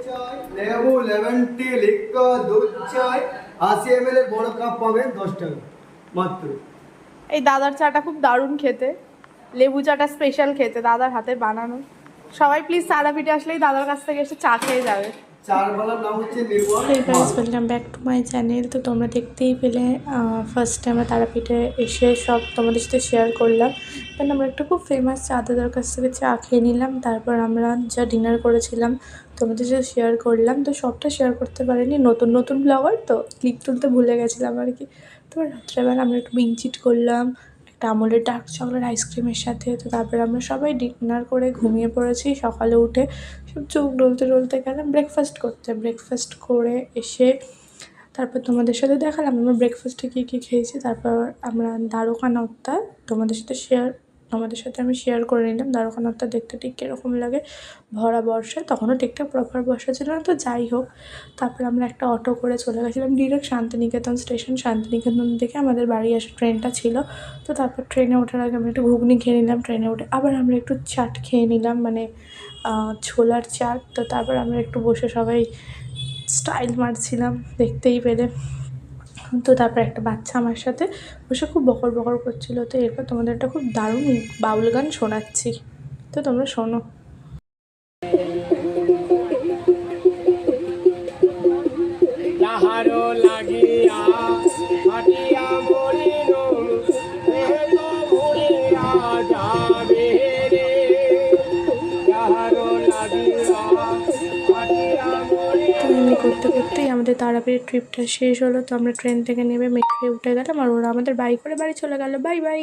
চাই, লেবু, lemon tea, liquor, দুধ চাই, 80 ml এর বড় কাপ পাবেন 10 টাকা মাত্র। এই দাদার চাটা খুব দারুণ খেতে, লেবু চাটা স্পেশাল খেতে, দাদার হাতে বানানো। সবাই প্লিজ তারাপীঠে আসলেই দাদার কাছ থেকে এসে চা খেয়ে যাবে। চারবেলার নাম হচ্ছে Nirmal. Hey guys, welcome back to my channel. তো তোমরা দেখতেই পেলে ফার্স্টে আমরা তারাপীঠে এসে সব তোমাদের সাথে শেয়ার করলাম। দেন আমরা একটা খুব ফেমাস চা দাদার কাছ থেকে চা খেয়ে নিলাম। তারপর আমরা যা ডিনার করেছিলাম তোমাদের সাথে শেয়ার করলাম। তো সবটা শেয়ার করতে পারিনি, নতুন নতুন ব্লগার তো ক্লিপ তুলতে ভুলে গেছিলাম আর কি। তো রাত্রেবেলা আমরা একটু বিঞ্চিট করলাম একটা আমুলের ডার্ক চকলেট আইসক্রিমের সাথে। তো তারপরে আমরা সবাই ডিনার করে ঘুমিয়ে পড়েছি। সকালে উঠে সব চোখ ডলতে ডলতে গেলাম ব্রেকফাস্ট করতে। ব্রেকফাস্ট করে এসে তারপর তোমাদের সাথে দেখালাম আমরা ব্রেকফাস্টে কী কী খেয়েছি। তারপর আমরা দ্বারকানাথটা তোমাদের সাথে আমি শেয়ার করে নিলাম। দ্বারকানাথটা দেখতে ঠিক কীরকম লাগে ভরা বর্ষায়, তখনও ঠিকঠাক প্রপার বর্ষা ছিল না, তো যাই হোক। তারপর আমরা একটা অটো করে চলে গেছিলাম ডিরেক্ট শান্তিনিকেতন স্টেশন। শান্তিনিকেতন থেকে আমাদের বাড়ি আসার ট্রেনটা ছিল। তো তারপর ট্রেনে ওঠার আগে আমরা একটু ঘুগনি খেয়ে নিলাম। ট্রেনে উঠে আবার আমরা একটু চাট খেয়ে নিলাম, মানে ছোলার চাট। তো তারপর আমরা একটু বসে সবাই স্টাইল মারছিলাম, দেখতেই পেলে। তো তারপর একটা বাচ্চা আমার সাথে বসে খুব বকর বকর করছিল। তো এরপর তোমাদের একটা খুব দারুণ বাউল গান শোনাচ্ছি, তো তোমরা শোনো। তো এমনি করতে করতেই আমাদের তারাপীঠ ট্রিপটা শেষ হলো। তো আমরা ট্রেন থেকে নেমে মেট্রোয় উঠে গেলাম আর ওরা আমাদের বাই করে বাড়ি চলে গেল। Bye bye.